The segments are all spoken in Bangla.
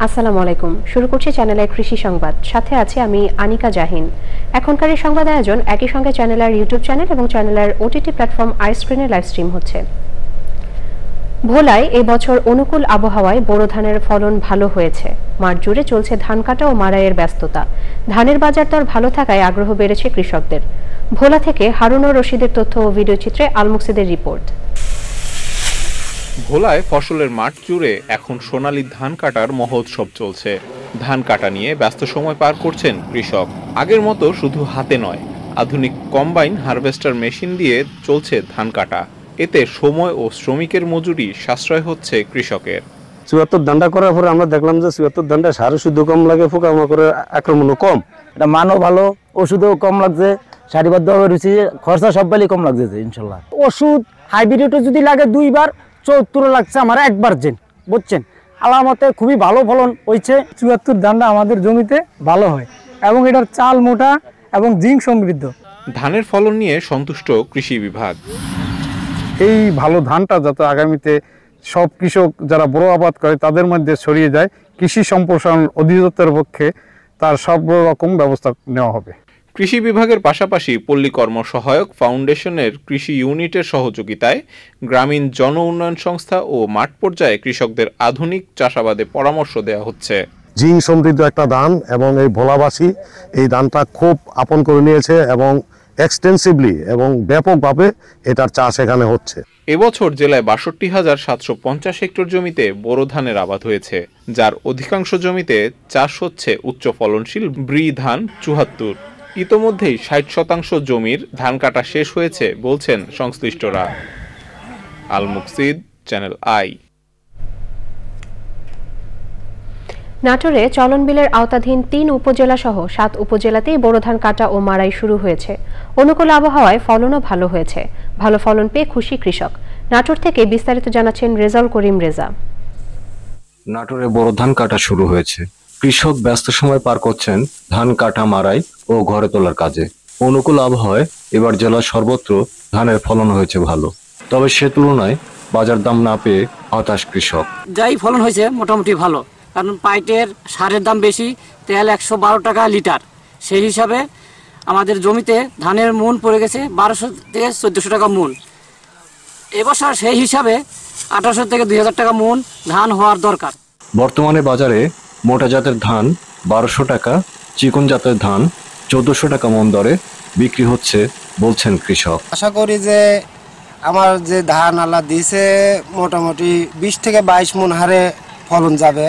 আসসালামু আলাইকুম। শুরু করছি চ্যানেলের কৃষি সংবাদ। সাথে আছি আমি আনিকা জাহিন। এখনকার এই সংবাদ আয়োজন একই সঙ্গে চ্যানেলের ইউটিউব চ্যানেল এবং চ্যানেলের ওটিটি প্ল্যাটফর্ম আইস্ক্রিনে লাইভ স্ট্রিম হচ্ছে। ভোলায় এই বছর অনুকূল আবহাওয়ায় বোরো ধানের ফলন ভালো হয়েছে। মাঠ জুড়ে চলছে ধান কাটা ও মাড়াইয়ের ব্যস্ততা। ধানের বাজার দর ভালো থাকায় আগ্রহ বেড়েছে কৃষকদের। ভোলা থেকে হারুনুর রশিদের তথ্য ও ভিডিও চিত্রে আলমুকসিদের রিপোর্ট। ভোলায় ফসলের মাঠ জুড়ে এখন সোনালী ধান কাটার মহোৎসব চলছে। ধান কাটা নিয়ে ব্যস্ত সময় পার করছেন কৃষক। আগের মতো শুধু হাতে নয়, আধুনিক কম্বাইন হারভেস্টার মেশিন দিয়ে চলছে ধান কাটা। এতে সময় ও শ্রমিকের মজুরি সাশ্রয় হচ্ছে কৃষকের। ৭৪ ধানটা করার পরে আমরা দেখলাম যে ৭৪ ধানটা সার শুদ্ধ কম লাগে, পোকামাকড়ের আক্রমণও কম, এটা মানও ভালো, ওষুধও কম লাগছে, সারিবদ্ধভাবে রুচি, খরচা সব বেলি কম লাগছে ইনশাল্লাহ। ওষুধ হাইব্রিডও যদি লাগে 2 বার ৭৪ লাগছে আমার একবার জেন, বুঝছেন। আলামতে খুবই ভালো ফলন হয়েছে। ৭৪ ধানটা আমাদের জমিতে ভালো হয় এবং এটার চাল মোটা এবং জিঙ্ক সমৃদ্ধ। ধানের ফলন নিয়ে সন্তুষ্ট কৃষি বিভাগ। এই ভালো ধানটা যাতে আগামীতে সব কৃষক যারা বড় আবাদ করে তাদের মধ্যে ছড়িয়ে যায়, কৃষি সম্প্রসারণ অধিদপ্তরের পক্ষে তার সব রকম ব্যবস্থা নেওয়া হবে। কৃষি বিভাগের পাশাপাশি পল্লী কর্ম সহায়ক ফাউন্ডেশনের কৃষি ইউনিটের সহযোগিতায় গ্রামীণ জন উন্নয়ন সংস্থা ও মাঠ পর্যায়ে কৃষকদের আধুনিক চাষাবাদে পরামর্শ দেওয়া হচ্ছে। জিঙ্ক সমৃদ্ধ একটা ধান এবং এই ভোলাবাসী এই ধানটা খুব আপন করে নিয়েছে এবং এক্সটেন্সিভলি এবং ব্যাপকভাবে এটার চাষ এখানে হচ্ছে। এবছর জেলায় ৬২,৭৫০ হেক্টর জমিতে বোরো ধানের আবাদ হয়েছে, যার অধিকাংশ জমিতে চাষ হচ্ছে উচ্চ ফলনশীল ব্রি ধান ৭৪। ইতোমধ্যেই ৬০% জমির ধান কাটা শেষ হয়েছে বলছেন সংশ্লিষ্টরা। আল মুকসিদ, চ্যানেল আই। নাটোরে চলন বিলের আওতাধীন ৩ উপজেলা সহ ৭ উপজেলাতেই বোরো ধান কাটা ও মাড়াই শুরু হয়েছে। অনুকূল আবহাওয়ায় ফলনও ভালো হয়েছে। ভালো ফলন পেয়ে খুশি কৃষক। নাটোর থেকে বিস্তারিত জানাচ্ছেন রেজাউল করিম রেজা। নাটোরে বোরো ধান কাটা শুরু হয়েছে। কৃষক ব্যস্ত সময় পার করছেন ধান কাটা, মাড়াই ও ঘরে তোলার কাজে। অনুকূল আবহাওয়ায় এবার জেলার সর্বত্র ধানের ফলন হয়েছে ভালো, তবে সে তুলনায় বাজার দাম না পেয়ে হতাশ কৃষক। যাই ফলন হয়েছে মোটামুটি ভালো, কারণ পাইটের সারের দাম বেশি, তেল ১১২ টাকা লিটার। সেই হিসাবে আমাদের জমিতে ধানের মন পড়ে গেছে ১২০০ থেকে ১৪০০ টাকা মন। এবছর সেই হিসাবে ১৮০০ থেকে ২০০০ টাকা মন ধান হওয়ার দরকার। বর্তমানে বাজারে মোটা জাতের ধান ১২০০ টাকা, চিকন জাতের ধান ১৪০০ টাকা মন দরে বিক্রি হচ্ছে বলছেন কৃষক। আশা করি যে আমার যে ধান আল্লাহ দিয়েছে মোটামুটি ২০ থেকে ২২ মন হারে ফলন যাবে।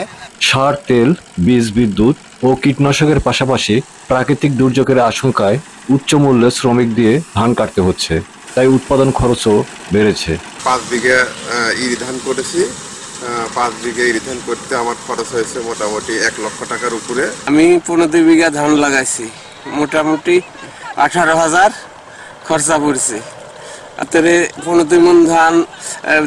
সার, তেল, বীজ, বিদ্যুৎ ও কীটনাশকের পাশাপাশি প্রাকৃতিক দুর্যোগের আশঙ্কায় উচ্চ মূল্যে শ্রমিক দিয়ে ধান কাটতে হচ্ছে, তাই উৎপাদন খরচও বেড়েছে। ৫ বিঘা ইরি ধান করেছি। ৫ বিঘা ইরি ধান করতে আমার খরচ হয়েছে মোটামুটি ১ লক্ষ টাকার উপরে। আমি ১৫ বিঘা ধান লাগাইছি, মোটামুটি ১৮,০০০ খরচা পড়ছে। তাতে ১৫ মন ধান,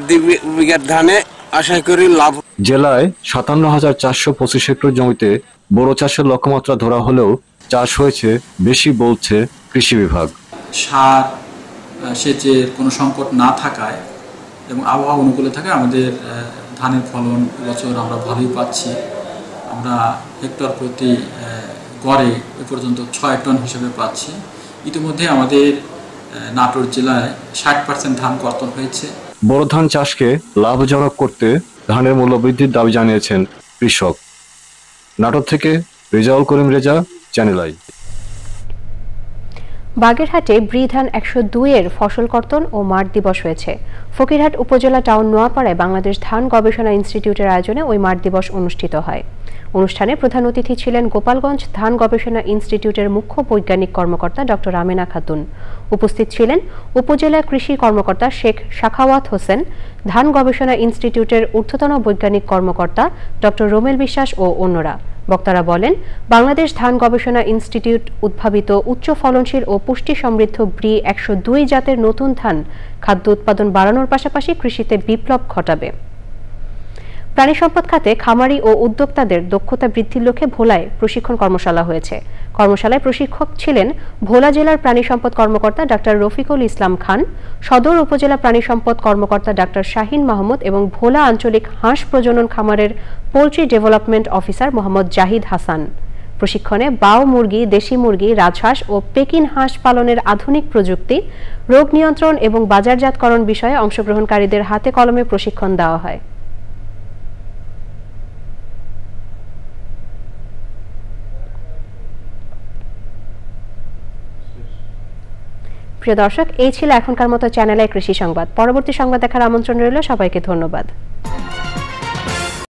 ২ বিঘার ধানে আশা করি লাভ। জেলায় ৫৭,৪২৫ হেক্টর জমিতে বোরো চাষের লক্ষ্যমাত্রা ধরা হলেও চাষ হয়েছে বেশি বলছে কৃষি বিভাগ। সার, সেচের কোনো সংকট না থাকায় এবং আবহাওয়া অনুকূলে থাকায় আমাদের ধানের ফলন বছর আমরা ভালোই পাচ্ছি। আমরা হেক্টর প্রতি গড়ে এ পর্যন্ত ৬ টন হিসেবে পাচ্ছি। ইতিমধ্যে আমাদের নাটোর জেলায় ৬০% ধান কর্তন হয়েছে। বোরো ধান চাষকে লাভজনক করতে ধানের মূল্য বৃদ্ধির দাবি জানিয়েছেন কৃষক। নাটোর থেকে রেজাউল করিম রেজা, চ্যানেল আই। বাগেরহাটে ব্রি ধান ১০২-এর ফসল কর্তন ও মাঠ দিবস হয়েছে। ফকিরহাট উপজেলা টাউন নোয়াপাড়ায় বাংলাদেশ ধান গবেষণা ইনস্টিটিউটের আয়োজনে ওই মাঠ দিবস অনুষ্ঠিত হয়। অনুষ্ঠানে প্রধান অতিথি ছিলেন গোপালগঞ্জ ধান গবেষণা ইনস্টিটিউটের মুখ্য বৈজ্ঞানিক কর্মকর্তা ডক্টর আমেনা খাতুন। উপস্থিত ছিলেন উপজেলা কৃষি কর্মকর্তা শেখ সাখাওয়াত হোসেন, ধান গবেষণা ইনস্টিটিউটের ঊর্ধ্বতন বৈজ্ঞানিক কর্মকর্তা ডক্টর রোমেল বিশ্বাস ও অন্যরা। বক্তারা বলেন, বাংলাদেশ ধান গবেষণা ইনস্টিটিউট উদ্ভাবিত উচ্চ ফলনশীল ও পুষ্টি সমৃদ্ধ ব্রি ১০২ জাতের নতুন ধান খাদ্য উৎপাদন বাড়ানোর পাশাপাশি কৃষিতে বিপ্লব ঘটাবে। প্রাণী সম্পদ খাতে খামারি ও উদ্যোক্তাদের দক্ষতা বৃদ্ধির লক্ষ্যে ভোলায় প্রশিক্ষণ কর্মশালা হয়েছে। কর্মশালায় প্রশিক্ষক ছিলেন ভোলা জেলার প্রাণী সম্পদ কর্মকর্তা ডাক্তার রফিকুল ইসলাম খান, সদর উপজেলা প্রাণী সম্পদ কর্মকর্তা ডাক্তার শাহিন মাহমুদ এবং ভোলা আঞ্চলিক হাঁস প্রজনন খামারের poultry development officer Mohammad Zahid Hasan. প্রশিক্ষণে বাও মুরগি, দেশি মুরগি, রাজহাঁস ও পেকিন হাঁস পালনের আধুনিক প্রযুক্তি, রোগ নিয়ন্ত্রণ এবং বাজারজাতকরণ বিষয়ে অংশগ্রহণকারীদের হাতে কলমে প্রশিক্ষণ দেওয়া হয়। প্রিয় দর্শক, এই ছিল এখনকার মতো চ্যানেলের কৃষি সংবাদ। পরবর্তী সংবাদ দেখার আমন্ত্রণ রইল। সবাইকে ধন্যবাদ।